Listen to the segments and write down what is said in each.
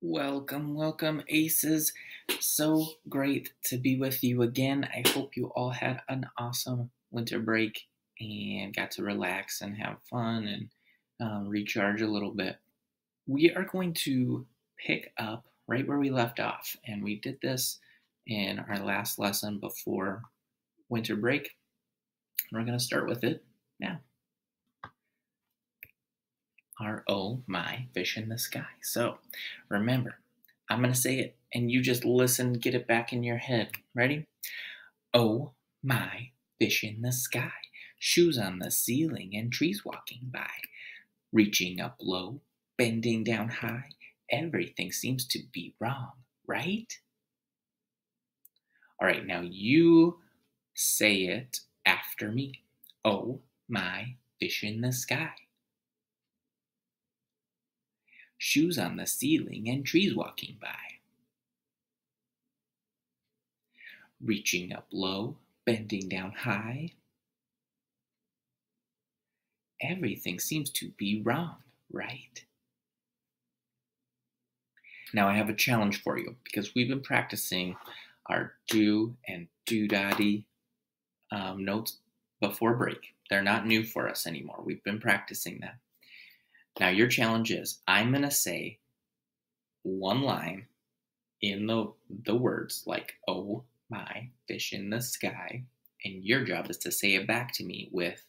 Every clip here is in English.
Welcome, welcome, Aces. So great to be with you again. I hope you all had an awesome winter break and got to relax and have fun and recharge a little bit. We are going to pick up right where we left off, and we did this in our last lesson before winter break. We're going to start with it now. Oh my, fish in the sky. So remember, I'm going to say it and you just listen, get it back in your head. Ready? Oh my, fish in the sky. Shoes on the ceiling and trees walking by. Reaching up low, bending down high. Everything seems to be wrong, right? All right, now you say it after me. Oh my, fish in the sky. Shoes on the ceiling and trees walking by. Reaching up low, bending down high. Everything seems to be wrong, right? Now I have a challenge for you because we've been practicing our do and do-daddy notes before break. They're not new for us anymore. We've been practicing them. Now your challenge is I'm going to say one line in the words like, oh my, fish in the sky. And your job is to say it back to me with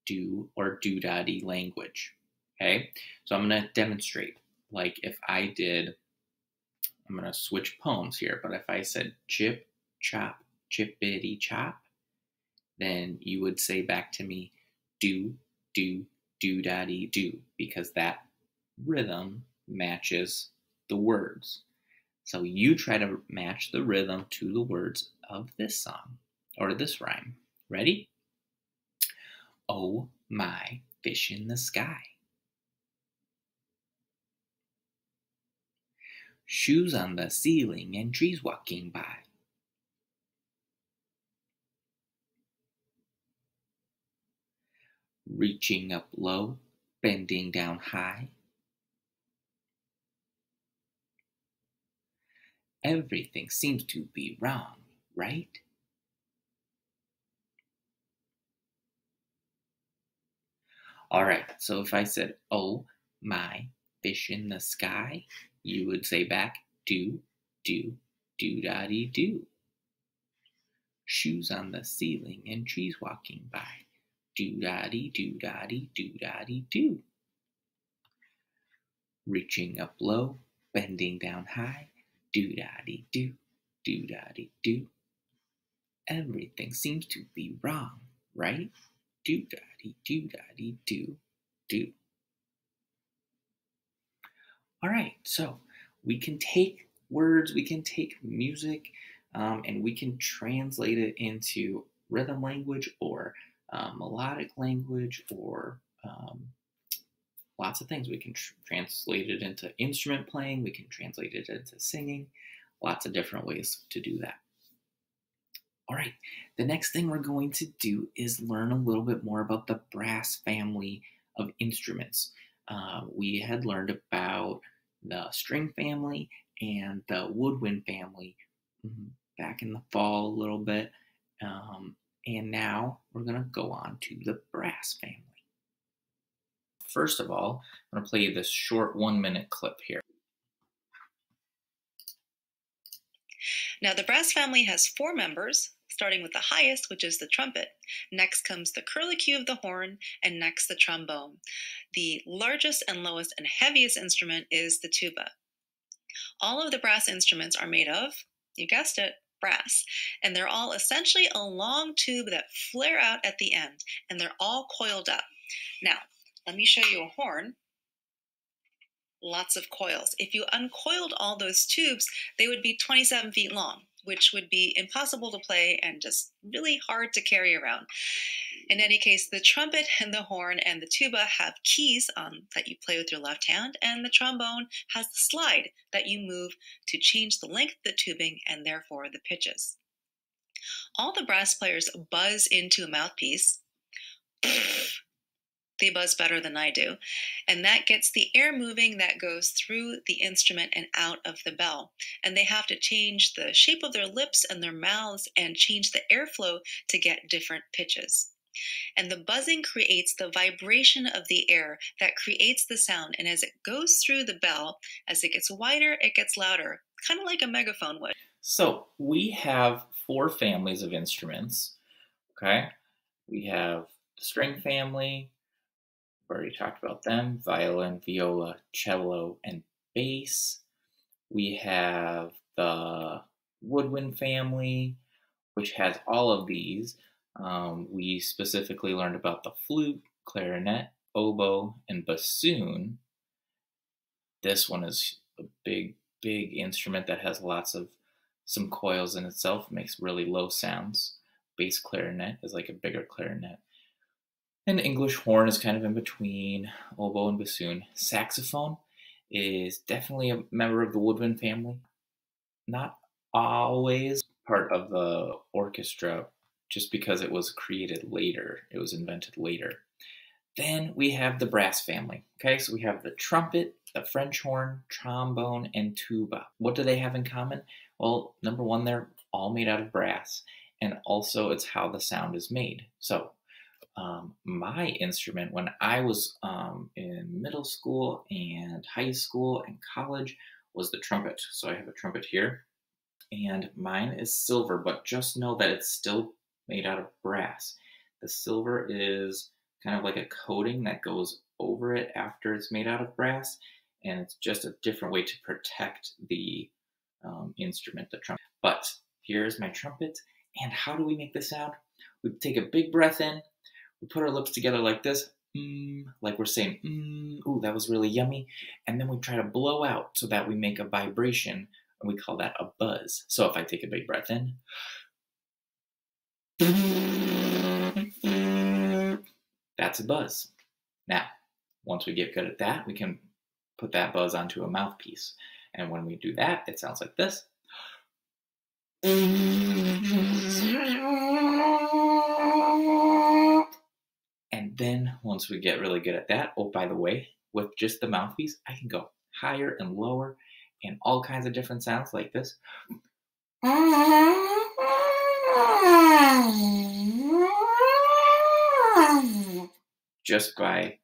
do or do-daddy language. Okay? So I'm going to demonstrate. Like if I did, I'm going to switch poems here, but if I said chip, chop, chippity chop, then you would say back to me do, do-daddy do, because that rhythm matches the words. So you try to match the rhythm to the words of this song or this rhyme. Ready? Oh my, fish in the sky. Shoes on the ceiling and trees walking by. Reaching up low, bending down high. Everything seems to be wrong, right? All right, so if I said, oh my, fish in the sky, you would say back, do, do-daddy do. Shoes on the ceiling and trees walking by. Do-daddy, do-daddy, do-daddy do. Reaching up low, bending down high. Do-daddy do, do-daddy do. Everything seems to be wrong, right? Do-daddy, do-daddy do, do. All right, so we can take words, we can take music, and we can translate it into rhythm language or melodic language or lots of things. We can translate it into instrument playing, we can translate it into singing, lots of different ways to do that. All right, the next thing we're going to do is learn a little bit more about the brass family of instruments. We had learned about the string family and the woodwind family back in the fall a little bit. And now we're going to go on to the brass family. First of all, I'm going to play you this short 1-minute clip here. Now, the brass family has 4 members, starting with the highest, which is the trumpet. Next comes the curlicue of the horn, and next the trombone. The largest and lowest and heaviest instrument is the tuba. All of the brass instruments are made of, you guessed it, brass, and they're all essentially a long tube that flare out at the end, and they're all coiled up. Now, let me show you a horn. Lots of coils. If you uncoiled all those tubes, they would be 27 feet long, which would be impossible to play and just really hard to carry around. In any case, the trumpet and the horn and the tuba have keys that you play with your left hand, and the trombone has the slide that you move to change the length of the tubing and therefore the pitches. All the brass players buzz into a mouthpiece They buzz better than I do. And that gets the air moving that goes through the instrument and out of the bell. And they have to change the shape of their lips and their mouths and change the airflow to get different pitches. And the buzzing creates the vibration of the air that creates the sound. And as it goes through the bell, as it gets wider, it gets louder, kind of like a megaphone would. So we have 4 families of instruments, okay? We have the string family, we already talked about them, violin, viola, cello, and bass. We have the woodwind family, which has all of these. We specifically learned about the flute, clarinet, oboe, and bassoon. This one is a big, big instrument that has lots of some coils in itself, makes really low sounds. Bass clarinet is like a bigger clarinet. And English horn is kind of in between oboe and bassoon. Saxophone is definitely a member of the woodwind family. Not always part of the orchestra, just because it was created later. It was invented later. Then we have the brass family. Okay, so we have the trumpet, the French horn, trombone, and tuba. What do they have in common? Well, number one, they're all made out of brass, and also it's how the sound is made. So my instrument when I was in middle school and high school and college was the trumpet. So I have a trumpet here, and mine is silver, but just know that it's still made out of brass. The silver is kind of like a coating that goes over it after it's made out of brass, and it's just a different way to protect the instrument, the trumpet. But here's my trumpet, and how do we make the sound? We take a big breath in, we put our lips together like this, like we're saying, ooh, that was really yummy, and then we try to blow out so that we make a vibration, and we call that a buzz. So if I take a big breath in, that's a buzz. Now, once we get good at that, we can put that buzz onto a mouthpiece. And when we do that, it sounds like this. And then once we get really good at that, oh, by the way, with just the mouthpiece, I can go higher and lower and all kinds of different sounds like this. Just by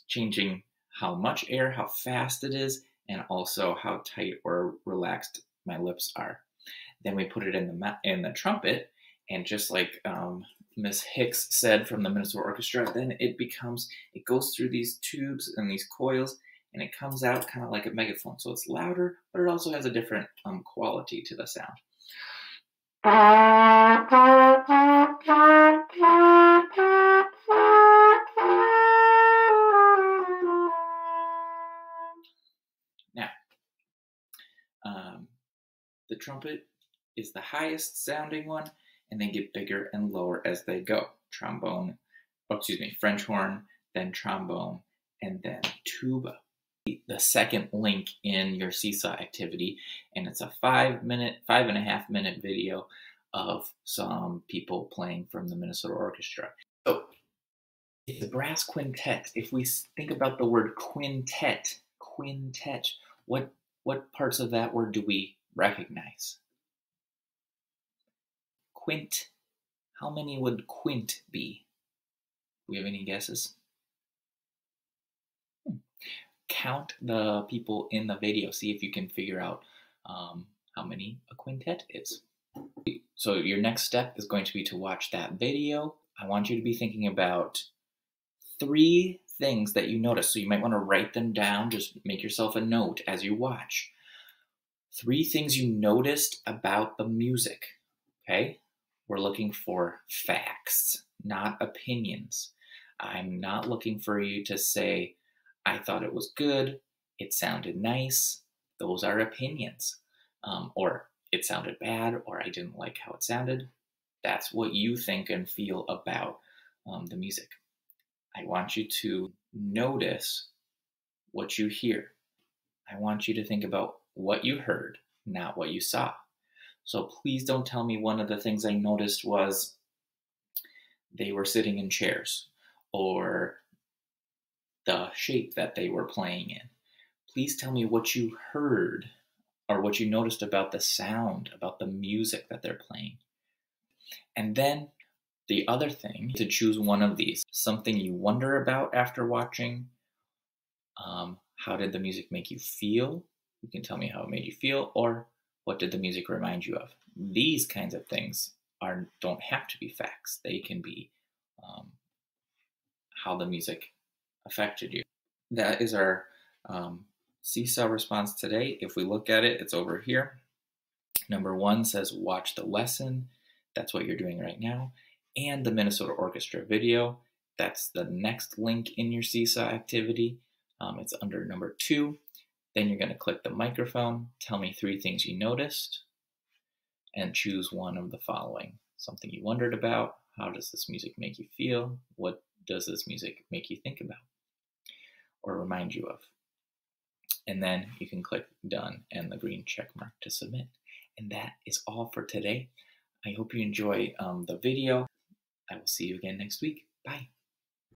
changing how much air, how fast it is, and also how tight or relaxed my lips are. Then we put it in the trumpet, and just like Miss Hicks said from the Minnesota Orchestra, then it goes through these tubes and these coils, and it comes out kind of like a megaphone. So it's louder, but it also has a different quality to the sound. Now, the trumpet is the highest sounding one, and they get bigger and lower as they go. French horn, then trombone, and then tuba. The second link in your Seesaw activity, and it's a 5.5 minute video of some people playing from the Minnesota Orchestra. So the brass quintet, if we think about the word quintet, what parts of that word do we recognize? Quint. How many would quint be? Do we have any guesses? Count the people in the video. See if you can figure out how many a quintet is. So your next step is going to be to watch that video. I want you to be thinking about 3 things that you notice. So you might want to write them down. Just make yourself a note as you watch. 3 things you noticed about the music. Okay? We're looking for facts, not opinions. I'm not looking for you to say, I thought it was good, it sounded nice. Those are opinions. Or it sounded bad, or I didn't like how it sounded. That's what you think and feel about the music. I want you to notice what you hear. I want you to think about what you heard, not what you saw. So please don't tell me one of the things I noticed was they were sitting in chairs, or the shape that they were playing in. Please tell me what you heard or what you noticed about the sound, about the music that they're playing. And then the other thing, to choose one of these, something you wonder about after watching. How did the music make you feel? You can tell me how it made you feel, or what did the music remind you of? These kinds of things don't have to be facts. They can be how the music affected you. That is our Seesaw response today. If we look at it, it's over here. Number 1 says watch the lesson. That's what you're doing right now. And the Minnesota Orchestra video. That's the next link in your Seesaw activity. It's under number 2. Then you're going to click the microphone. Tell me 3 things you noticed. And choose one of the following. Something you wondered about. How does this music make you feel? What does this music make you think about or remind you of? And then you can click done and the green check mark to submit. And that is all for today. I hope you enjoy the video. I will see you again next week. Bye.